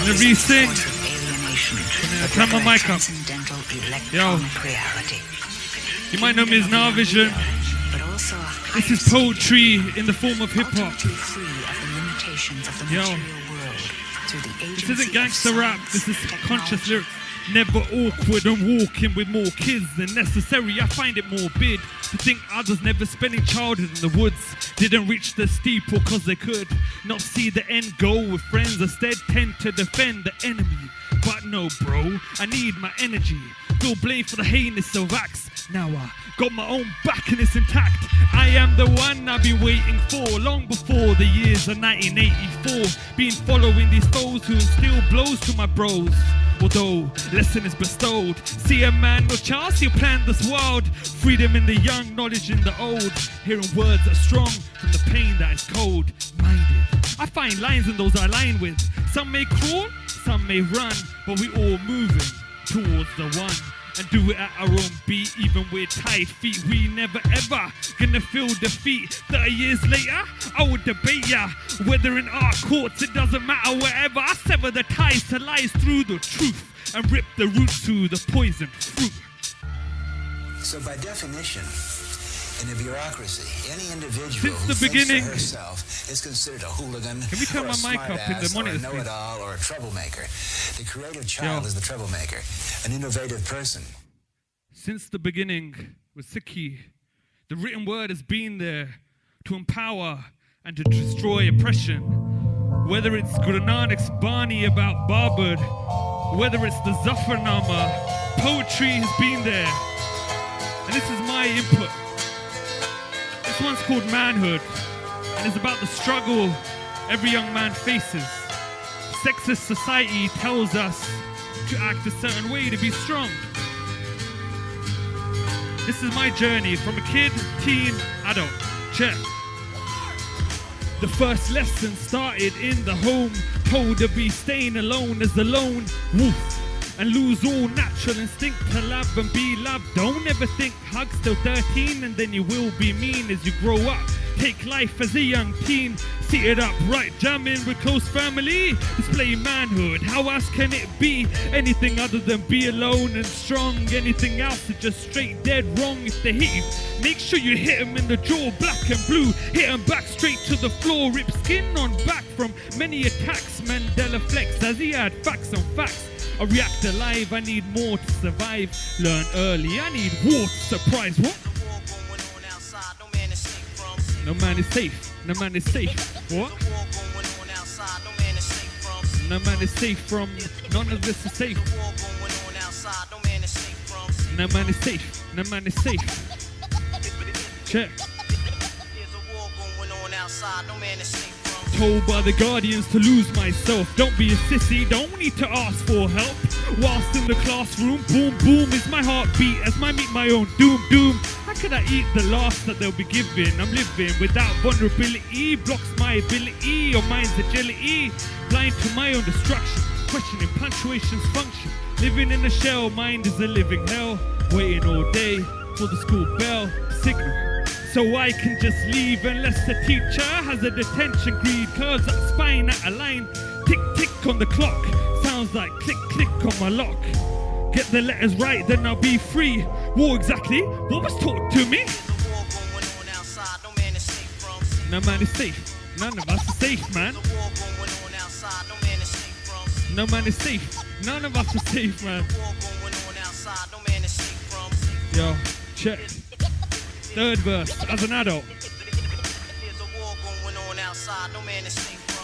gonna re-sing. Gonna turn my mic up. Yo. You might know me as Narvir. This is poetry in the form of hip-hop. Yo. This isn't gangster rap, this is conscious lyrics. Never awkward and walking with more kids than necessary. I find it morbid to think others never spending childhood in the woods didn't reach the steeple cause they could not see the end goal with friends, instead tend to defend the enemy. But no bro, I need my energy. Feel blame for the heinous of acts. Now I got my own back and it's intact. I am the one I've been waiting for long before the years of 1984. Been following these foes who instill blows to my bros. Although lesson is bestowed, see a man with chance, he'll plan this world. Freedom in the young, knowledge in the old. Hearing words that are strong from the pain that is cold-minded. I find lines in those I align with. Some may crawl, some may run, but we all moving towards the one. And do it at our own beat, even with tight feet. We never ever gonna feel defeat. 30 years later, I would debate ya. Whether in our courts, it doesn't matter wherever. I sever the ties to lies through the truth and rip the roots to the poison fruit. So by definition, in a bureaucracy, any individual since the beginning herself is considered a hooligan. Can we turn my mic up in the monitor? Or a know-it-all or a troublemaker. The creative child is the troublemaker, an innovative person. Since the beginning with Sikh, the written word has been there to empower and to destroy oppression. Whether it's Guru Nanak's Bani about Babur, whether it's the Zafarnama, poetry has been there. And this is my input. This one's called Manhood, and it's about the struggle every young man faces. Sexist society tells us to act a certain way to be strong. This is my journey from a kid, teen, adult. Check. The first lesson started in the home, told to be staying alone as a lone wolf. And lose all natural instinct to love and be loved. Don't ever think hugs till 13 and then you will be mean as you grow up. Take life as a young teen, seated upright, jamming with close family. Display manhood, how else can it be? Anything other than be alone and strong. Anything else is just straight dead wrong. If they hit you, make sure you hit them in the jaw, black and blue. Hit them back straight to the floor, rip skin on back from many attacks. Mandela flex as he had facts on facts. I react alive, I need more to survive. Learn early, I need war to surprise. What? No man is safe, no man is safe. What? No man is safe from, none of this is safe. No man is safe, no man is safe. Check. Told by the guardians to lose myself. Don't be a sissy, don't need to ask for help. Whilst in the classroom, boom, boom is my heartbeat as I meet my own doom, doom. How could I eat the last that they'll be giving? I'm living without vulnerability, blocks my ability or mind's agility. Blind to my own destruction, questioning punctuation's function. Living in a shell, mind is a living hell. Waiting all day for the school bell signal. So I can just leave unless the teacher has a detention greed. Curves that spine at a line. Tick tick on the clock. Sounds like click click on my lock. Get the letters right, then I'll be free. War exactly what was taught to me. No man is safe. None of us are safe, man. No man is safe. None of us are safe, man. Yo, check. Third verse, as an adult.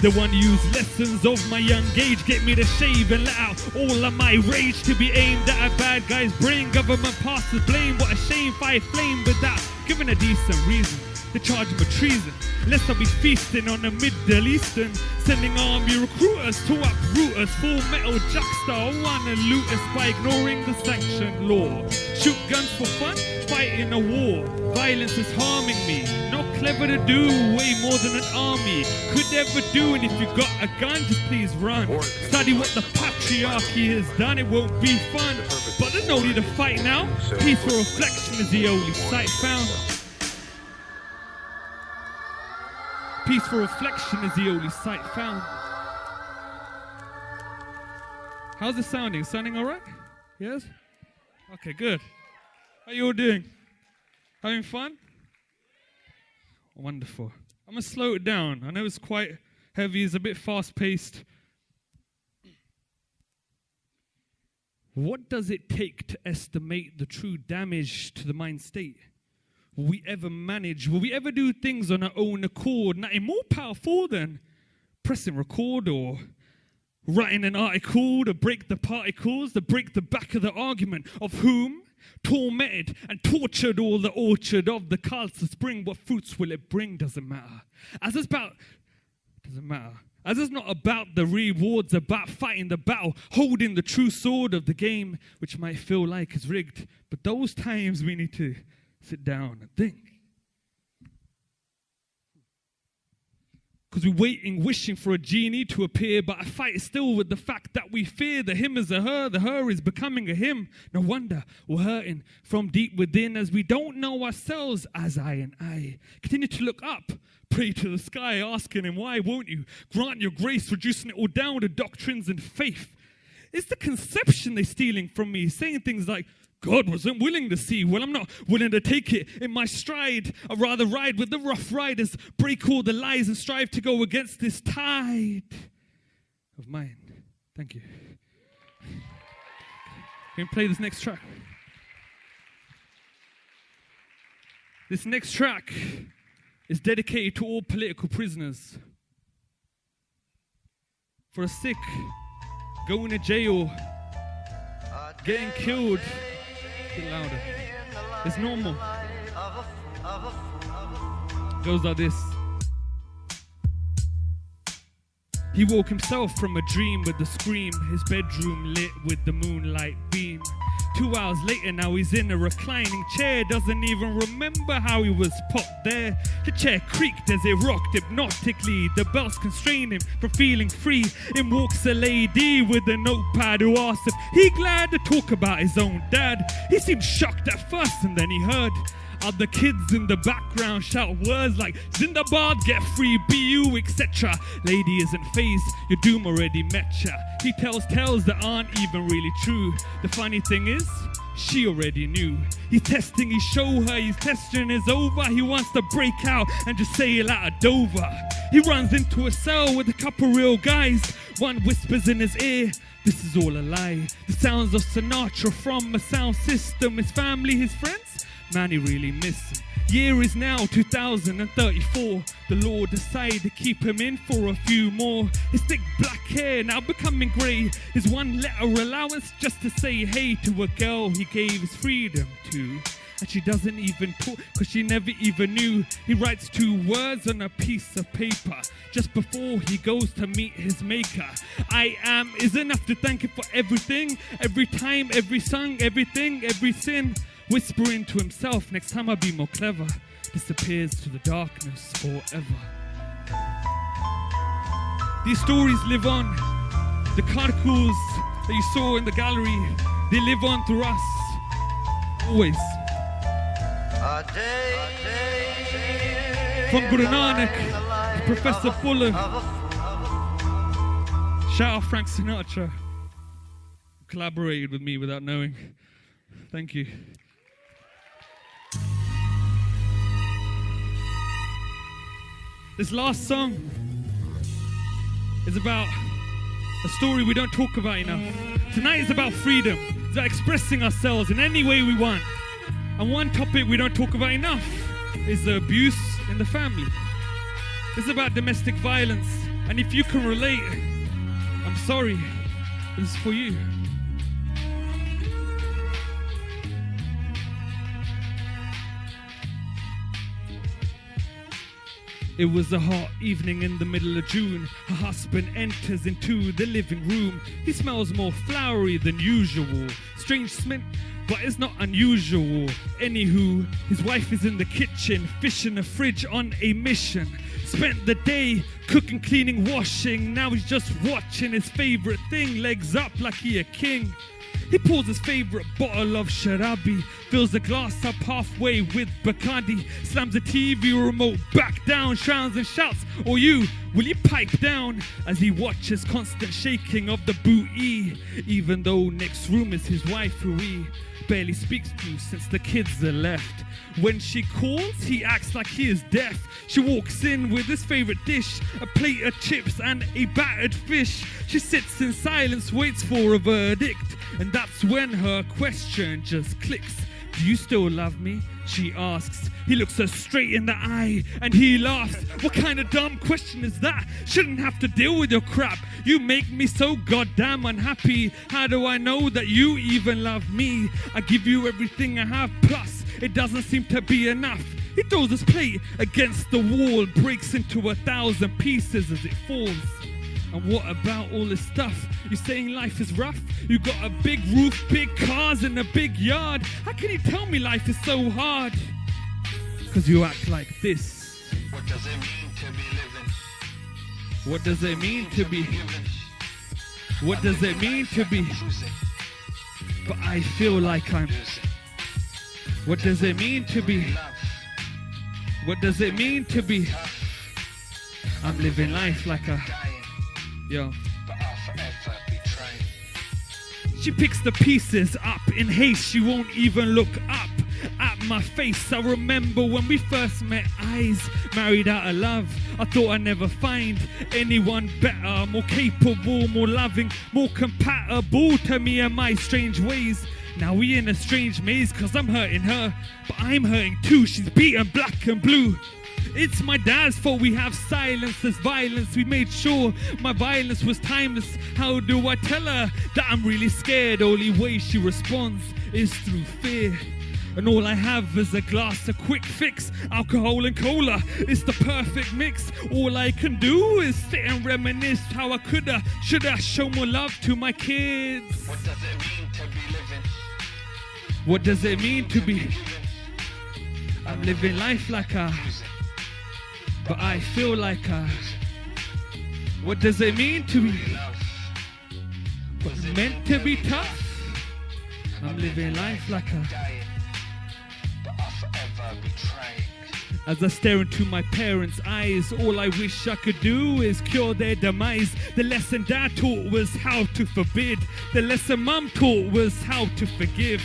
The one who used lessons of my young age, get me to shave and let out all of my rage to be aimed at a bad guy's brain. Government passes blame, what a shame, fire flame without giving a decent reason. They charge him of treason, lest I be feasting on the Middle Eastern. Sending army recruiters to uproot us. Full metal juxta, wanna loot us by ignoring the sanctioned law. Shoot guns for fun, fighting a war. Violence is harming me, not clever to do, way more than an army could ever do. And if you got a gun, just please run. Study what the patriarchy has done, it won't be fun. But there's no need to fight now. Peaceful reflection is the only sight found. Peaceful reflection is the only sight found. How's it sounding? Sounding all right? Yes? Okay, good. How you all doing? Having fun? Wonderful. I'm going to slow it down. I know it's quite heavy. It's a bit fast-paced. What does it take to estimate the true damage to the mind state? Will we ever manage? Will we ever do things on our own accord? Nothing more powerful than pressing record or writing an article to break the particles, to break the back of the argument of whom tormented and tortured all the orchard of the clouds to spring. What fruits will it bring? Doesn't matter. Doesn't matter. As it's not about the rewards, about fighting the battle, holding the true sword of the game, which might feel like it's rigged. But those times we need to sit down and think. Because we're waiting, wishing for a genie to appear, but I fight still with the fact that we fear the him is a her, the her is becoming a him. No wonder we're hurting from deep within as we don't know ourselves as I and I. Continue to look up, pray to the sky, asking him why won't you grant your grace, reducing it all down to doctrines and faith. It's the conception they're stealing from me, saying things like, God wasn't willing to see. Well, I'm not willing to take it in my stride. I'd rather ride with the rough riders, break all the lies and strive to go against this tide of mine. Thank you. Can you play this next track? This next track is dedicated to all political prisoners. For a Sikh going to jail, getting killed. A bit louder. It's normal. Goes like this. He woke himself from a dream with a scream, his bedroom lit with the moonlight beam. 2 hours later now he's in a reclining chair, doesn't even remember how he was put there. The chair creaked as it rocked hypnotically, the bells constrained him from feeling free. In walks a lady with a notepad who asked if he glad to talk about his own dad. He seemed shocked at first and then he heard other kids in the background shout words like Zindabad, get free, BU, etc. Lady isn't phased, your doom already met ya. He tells tales that aren't even really true. The funny thing is, she already knew. He's testing, he show her, his testing is over. He wants to break out and just sail out of Dover. He runs into a cell with a couple real guys. One whispers in his ear, this is all a lie. The sounds of Sinatra from a sound system. His family, his friends? Man, he really missed him. Year is now 2034. The Lord decided to keep him in for a few more. His thick black hair now becoming grey. His one letter allowance just to say hey to a girl he gave his freedom to. And she doesn't even talk, cause she never even knew. He writes 2 words on a piece of paper just before he goes to meet his maker. I am is enough to thank him for everything. Every time, every song, everything, every sin. Whispering to himself, next time I'll be more clever. Disappears to the darkness forever. These stories live on. The carcools that you saw in the gallery, they live on through us. Always. From Guru Nanak to Professor Fuller. Shout out Frank Sinatra, who collaborated with me without knowing. Thank you. This last song is about a story we don't talk about enough. Tonight is about freedom. It's about expressing ourselves in any way we want. And one topic we don't talk about enough is the abuse in the family. It's about domestic violence. And if you can relate, I'm sorry, but it's for you. It was a hot evening in the middle of June. Her husband enters into the living room. He smells more flowery than usual. Strange smell, but it's not unusual. Anywho, his wife is in the kitchen, fishing a fridge on a mission. Spent the day cooking, cleaning, washing. Now he's just watching his favorite thing, legs up like he a king. He pours his favourite bottle of Sharabi, fills the glass up halfway with Bacardi, slams the TV remote back down, frowns and shouts, "Or you, will you pipe down?" As he watches constant shaking of the booty, even though next room is his wife who he barely speaks to since the kids are left. When she calls, he acts like he is deaf. She walks in with his favourite dish, a plate of chips and a battered fish. She sits in silence, waits for a verdict, and that's when her question just clicks. "Do you still love me?" she asks. He looks her straight in the eye and he laughs. "What kind of dumb question is that? Shouldn't have to deal with your crap. You make me so goddamn unhappy. How do I know that you even love me? I give you everything I have, plus it doesn't seem to be enough." He throws his plate against the wall, breaks into 1,000 pieces as it falls. "And what about all this stuff? You saying life is rough? You got a big roof, big cars and a big yard. How can you tell me life is so hard?" "'Cause you act like this." What does it mean to be living? What does it mean to be? What does it mean to be? But I feel like I'm. What does it mean to be? What does it mean to be? I'm living life like a. Yo. She picks the pieces up in haste. She won't even look up at my face. I remember when we first met, eyes married out of love. I thought I'd never find anyone better, more capable, more loving, more compatible to me and my strange ways. Now we in a strange maze, 'cause I'm hurting her, but I'm hurting too. She's beaten black and blue. It's my dad's fault we have silence, there's violence. We made sure my violence was timeless. How do I tell her that I'm really scared? Only way she responds is through fear. And all I have is a glass of quick fix, alcohol and cola. It's the perfect mix. All I can do is sit and reminisce how I coulda, shoulda show more love to my kids. What does it mean to be living? What does it mean to be? I'm living life like a. But I feel like a. What does it mean to be? What's meant to be tough? I'm living life like a. As I stare into my parents' eyes, all I wish I could do is cure their demise. The lesson Dad taught was how to forbid. The lesson Mum taught was how to forgive.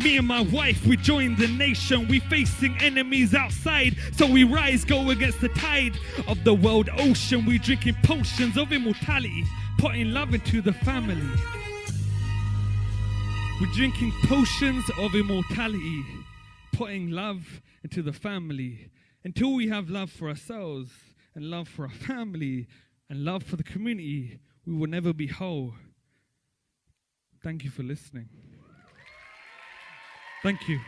Me and my wife, we joined the nation. We facing enemies outside, so we rise, go against the tide of the world ocean. We drinking potions of immortality, putting love into the family. We're drinking potions of immortality, putting love into the family. Until we have love for ourselves and love for our family and love for the community, we will never be whole. Thank you for listening. Thank you.